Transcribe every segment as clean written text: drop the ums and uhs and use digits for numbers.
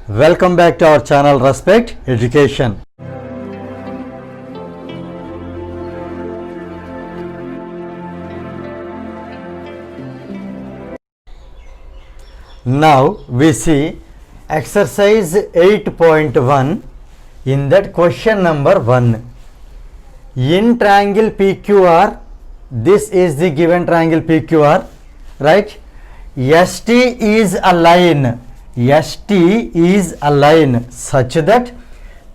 Welcome back to our channel Respect Education. Now we see exercise 8.1. In that question number 1, in triangle PQR, this is the given triangle PQR, right? ST is a line. ST is a line such that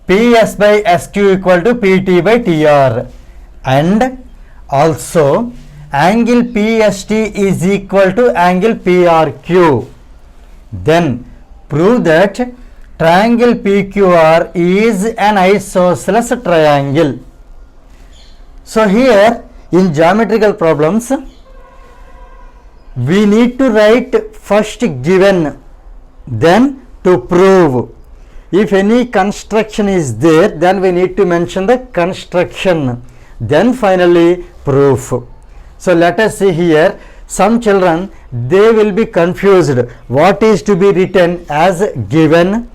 PS by SQ equal to PT by TR, and also angle PST is equal to angle PRQ. Then prove that triangle PQR is an isosceles triangle. So here in geometrical problems, we need to write first given, then to prove. If any construction is there, then we need to mention the construction, then finally proof. So let us see here. Some children, they will be confused what is to be written as given,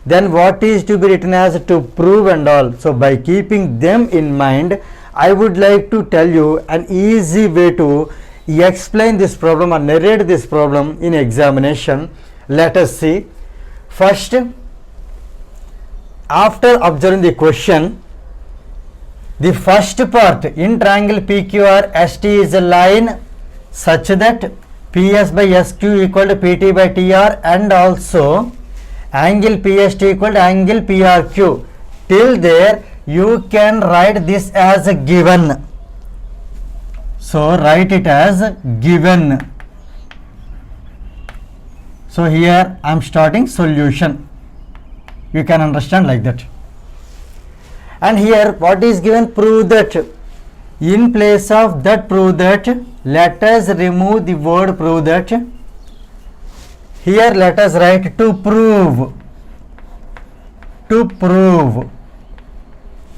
then what is to be written as to prove and all. So by keeping them in mind, I would like to tell you an easy way to explain this problem or narrate this problem in examination. Let us see. First, after observing the question, the first part, in triangle PQR, ST is a line such that PS by SQ equal to PT by TR, and also angle PST equal to angle PRQ. Till there you can write this as a given. So write it as given. So here I am starting solution. You can understand like that. And here what is given? Prove that. In place of that prove that, let us remove the word prove that. Here let us write to prove. To prove.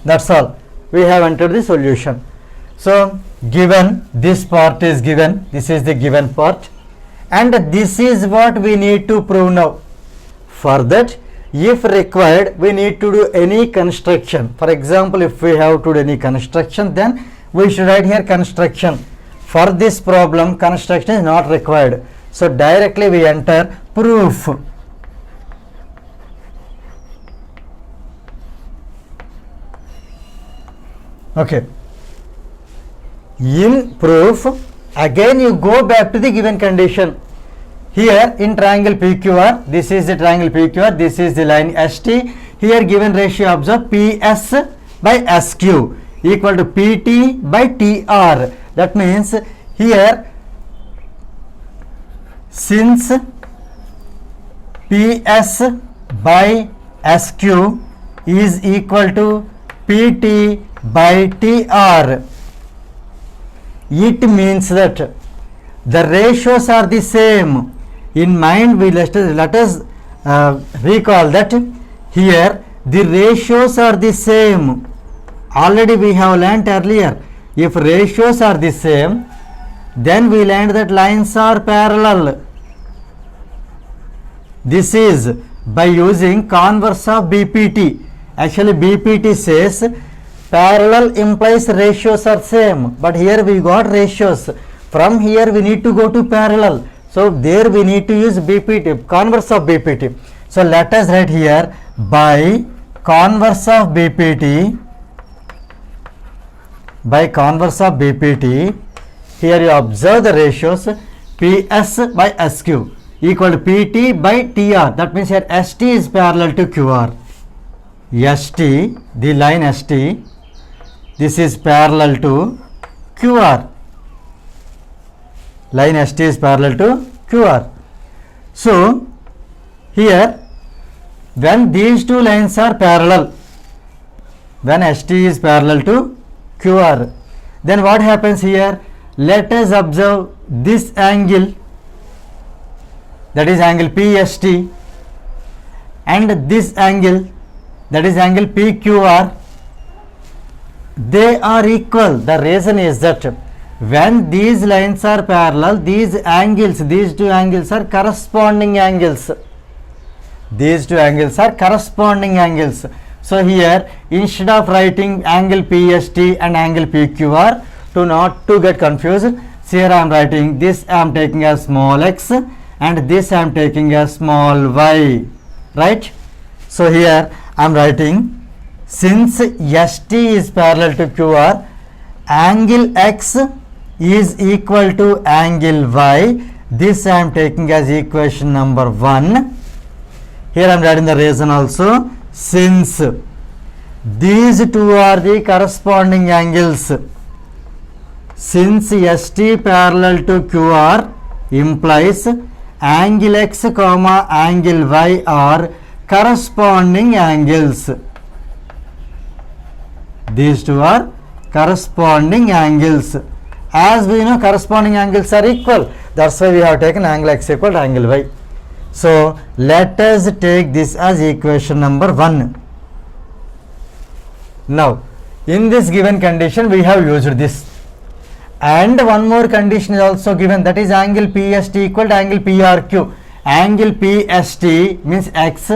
That's all. We have entered the solution. So given, this part is given. This is the given part. And this is what we need to prove now. For that, if required, we need to do any construction. For example, if we have to do any construction, then we should write here construction. For this problem, construction is not required. So directly we enter proof. Okay. In proof, again you go back to the given condition. Here in triangle PQR, this is the triangle PQR, this is the line ST. Here given ratio observe PS by SQ equal to PT by TR. That means here, since PS by SQ is equal to PT by TR, it means that the ratios are the same. In mind, we let us recall that here the ratios are the same. Already we have learnt earlier. If ratios are the same, then we learned that lines are parallel. This is by using converse of BPT. Actually BPT says parallel implies ratios are same, but here we got ratios. From here we need to go to parallel. So there we need to use BPT, converse of BPT. So let us write here by converse of BPT. By converse of BPT, here you observe the ratios PS by SQ equal to PT by TR. That means here ST is parallel to QR. ST, the line ST, this is parallel to QR. Line ST is parallel to QR. So here, when these two lines are parallel, when ST is parallel to QR, then what happens here? Let us observe this angle, that is angle PST, and this angle, that is angle PQR. They are equal. The reason is that when these lines are parallel, these angles, these two angles are corresponding angles. These two angles are corresponding angles. So here, instead of writing angle PST and angle PQR, to get confused, here I am writing this, I am taking as small x, and this I am taking as small y, right? So here I am writing, since ST is parallel to QR, angle x is equal to angle y. This I am taking as equation number 1. Here I am writing the reason also, since these two are the corresponding angles. Since ST parallel to QR implies angle x comma angle y are corresponding angles. These two are corresponding angles. As we know, corresponding angles are equal. That's why we have taken angle x equal to angle y. So let us take this as equation number 1. Now, in this given condition, we have used this. And one more condition is also given, that is angle PST equal to angle PRQ. Angle PST means x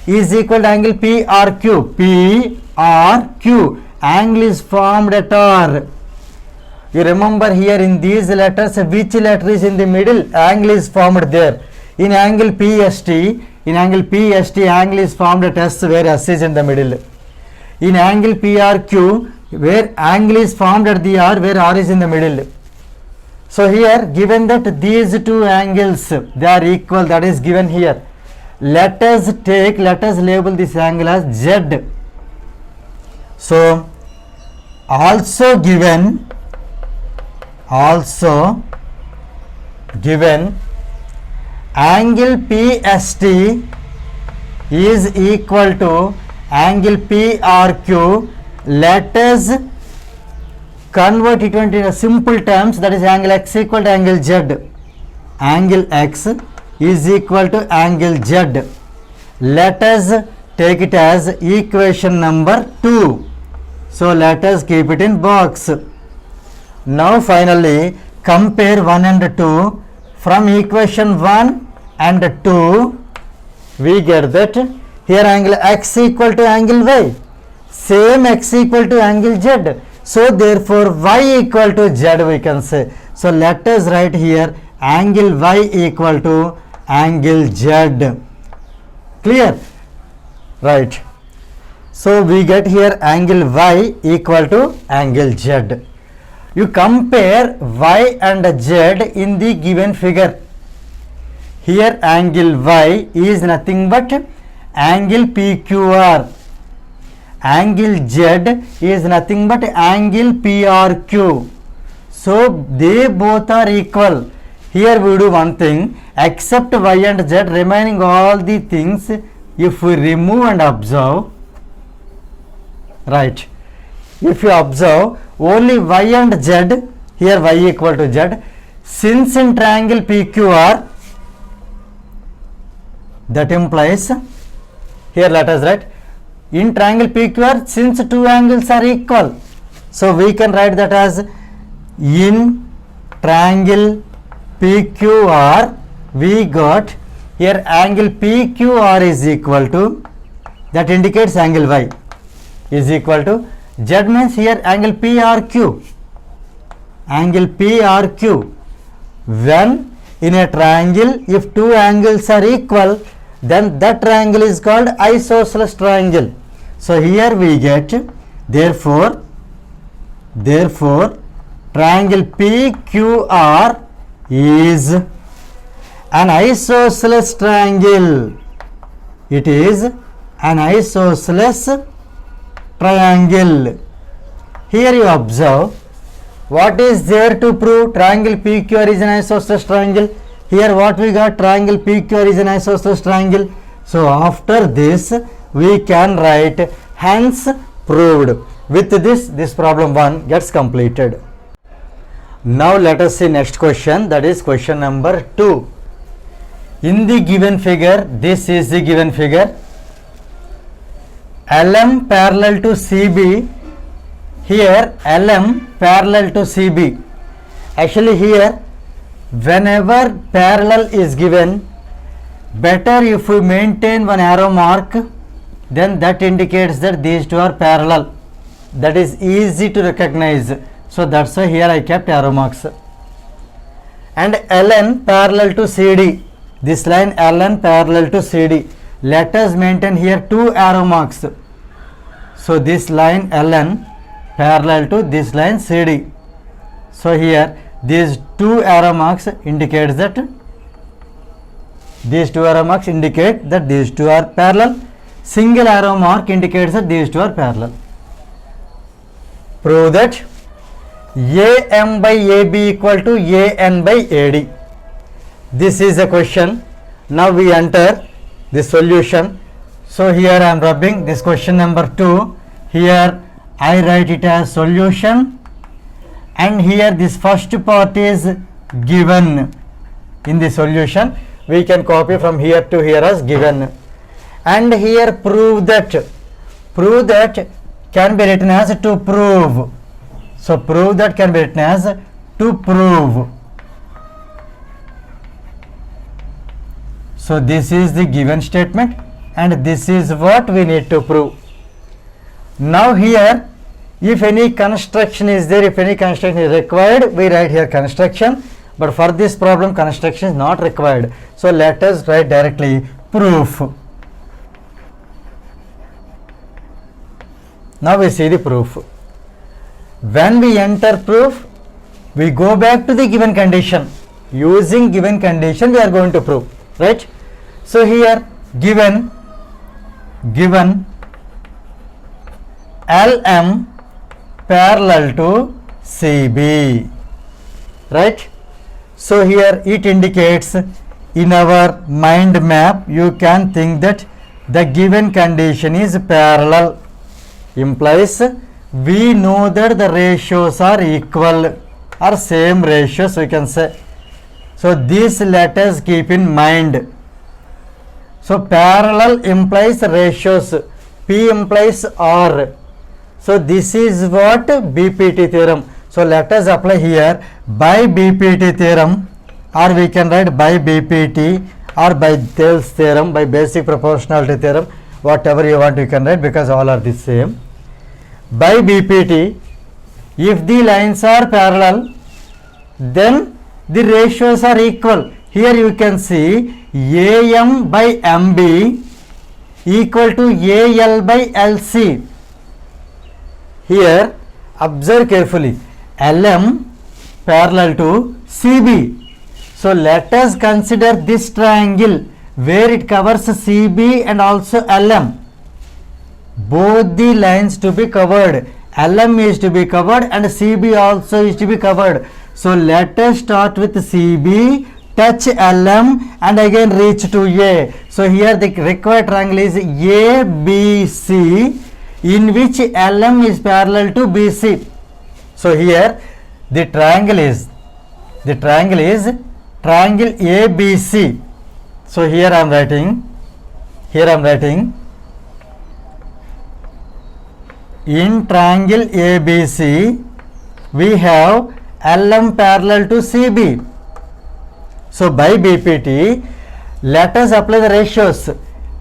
is equal to angle PRQ. PRQ. Angle is formed at R. You remember here in these letters, which letter is in the middle? Angle is formed there. In angle PST, angle is formed at S, where S is in the middle. In angle PRQ, where angle is formed at the R, where R is in the middle. So here, given that these two angles, they are equal, that is given here. Let us label this angle as Z. So also given angle PST is equal to angle PRQ. Let us convert it into simple terms, that is angle x equal to angle Z. Angle x is equal to angle Z. Let us take it as equation number 2. So let us keep it in box. Now finally compare 1 and 2. From equation 1 and 2, we get that here angle x equal to angle y, same x equal to angle z. So therefore y equal to z we can say. So let us write here angle y equal to angle z. Clear? Right. So we get here angle y equal to angle z. You compare y and z in the given figure. Here angle y is nothing but angle PQR. Angle z is nothing but angle PRQ. So they both are equal. Here we do one thing, except y and z, remaining all the things, if we remove and observe, right, if you observe only y and z, here y equal to z, since in triangle PQR, that implies, here let us write, in triangle PQR, since two angles are equal, so we can write that as in triangle PQR, we got here angle PQR is equal to, that indicates angle y is equal to, z means here angle PRQ. Angle PRQ. When in a triangle, if two angles are equal, then that triangle is called isosceles triangle. So here we get, therefore triangle PQR is an isosceles triangle. It is an isosceles triangle. Here you observe, what is there to prove triangle PQR is an isosceles triangle? Here what we got, triangle PQR is an isosceles triangle. So after this we can write hence proved. With this problem 1 gets completed. Now let us see next question, that is question number 2. In the given figure, this is the given figure, LM parallel to CB, here LM parallel to CB. Actually here whenever parallel is given, better if we maintain one arrow mark, then that indicates that these two are parallel. That is easy to recognize. So that's why here I kept arrow marks. And LN parallel to CD. This line LN parallel to CD. Let us maintain here two arrow marks. So this line LN parallel to this line CD. So here these two arrow marks indicates that these two arrow marks indicate that these two are parallel. Single arrow mark indicates that these two are parallel. Prove that AM by AB equal to AN by AD. This is a question. Now we enter the solution. So here I am rubbing this question number 2. Here I write it as solution, and here this first part is given in the solution. We can copy from here to here as given. And here prove that can be written as to prove. So prove that can be written as to prove. So this is the given statement, and this is what we need to prove. Now here, if any construction is there, if any construction is required, we write here construction. But for this problem, construction is not required. So let us write directly proof. Now we see the proof. When we enter proof, we go back to the given condition. Using given condition, we are going to prove, right? So here given LM parallel to CB, right? So here it indicates in our mind map, you can think that the given condition is parallel, implies we know that the ratios are equal or same ratios, we can say. So this let us keep in mind. So parallel implies ratios, P implies R. So this is what BPT theorem. So let us apply here by BPT theorem, or we can write by BPT or by Thales theorem, by basic proportionality theorem, whatever you want you can write, because all are the same. By BPT, if the lines are parallel, then the ratios are equal. Here you can see AM by MB equal to AL by LC. Here observe carefully, LM parallel to CB. So let us consider this triangle where it covers CB and also LM. Both the lines to be covered. LM is to be covered and CB also is to be covered. So let us start with CB, touch LM and again reach to A. So here the required triangle is ABC, in which LM is parallel to BC. So here the triangle is triangle ABC. So here I am writing in triangle ABC we have LM parallel to CB. So by BPT, let us apply the ratios.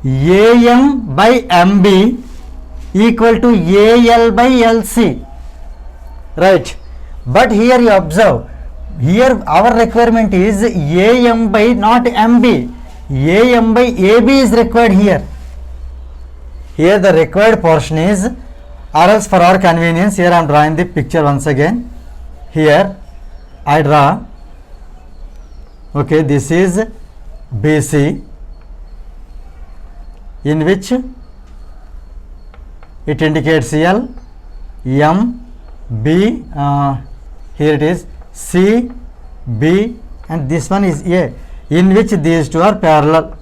AM by MB equal to AL by LC, right? But here you observe, here our requirement is AM by not MB. AM by AB is required here. Here the required portion is, or else for our convenience, here I am drawing the picture once again. Here I draw, okay, this is BC, in which it indicates L, M, B, here it is C, B, and this one is A, in which these two are parallel.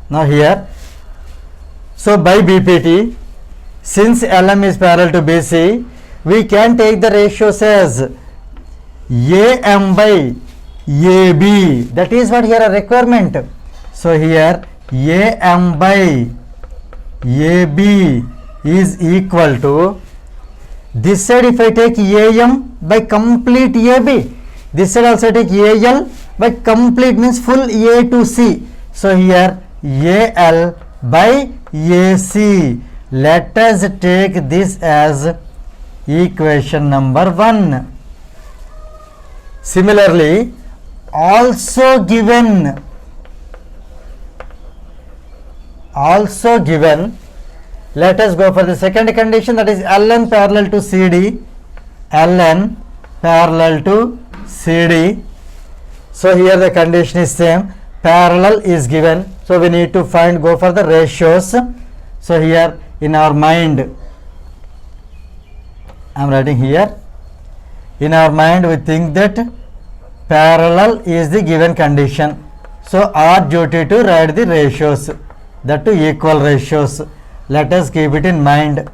Now here, so by BPT, since LM is parallel to BC, we can take the ratios as AM by AB. That is what here a requirement. So here AM by AB is equal to, this side if I take AM by complete AB, This side also take AL by complete means full A to C. So here AL by AC. Let us take this as equation number 1. Similarly, also given, let us go for the second condition, that is Ln parallel to CD. Ln parallel to CD. So here the condition is same, parallel is given, so we need to go for the ratios. So here in our mind, I am writing here, in our mind we think that parallel is the given condition. So our duty to write the ratios, that to equal ratios. Let us keep it in mind.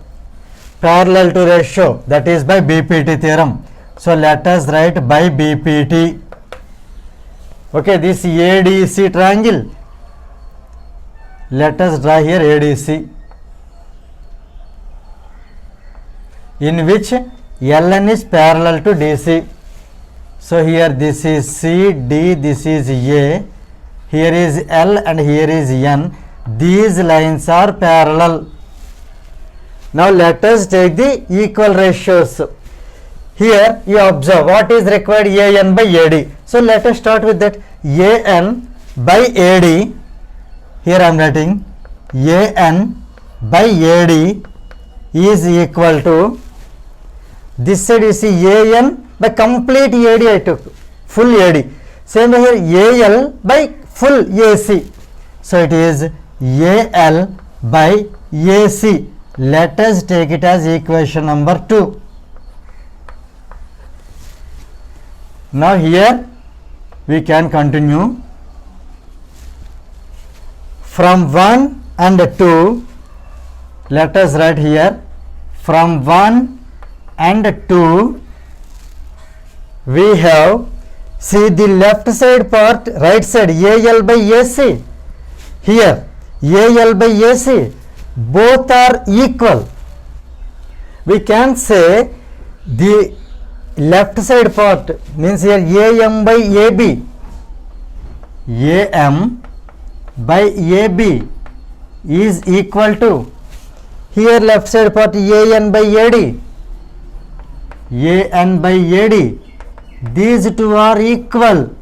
Parallel to ratio, that is by BPT theorem. So let us write by BPT. Okay, this ADC triangle, let us draw here ADC, in which Ln is parallel to DC. So here this is C, D, this is A, here is L and here is N. These lines are parallel. Now let us take the equal ratios. Here you observe what is required, AN by AD. So let us start with that. AN by AD, here I am writing AN by AD is equal to, this side you see AN by complete AD I took, full AD. Same here AL by full AC. So it is AL by AC. Let us take it as equation number 2. Now here we can continue from 1 and 2. Let us write here from 1 and 2 we have, see the left side part, right side AL by AC. Here AL by AC, both are equal. We can say the left side part means here AM by AB, AM by AB is equal to, here left side part AN by AD, AN by AD, these two are equal.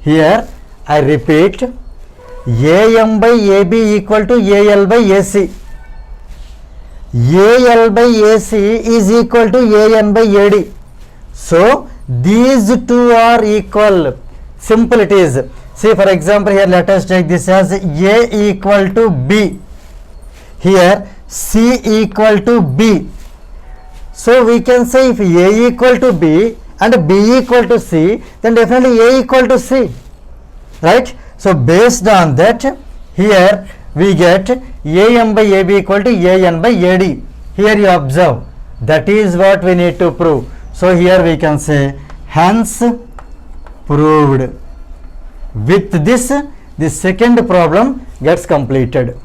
Here I repeat, AM by AB equal to AL by AC. AL by AC is equal to AN by AD. So these two are equal. Simple it is. See for example here let us take this as A equal to B. Here C equal to B. So we can say if A equal to B and B equal to C, then definitely A equal to C. Right? So based on that, here we get AM by AB equal to AN by AD. Here you observe, that is what we need to prove. So here we can say hence proved. With this, the second problem gets completed.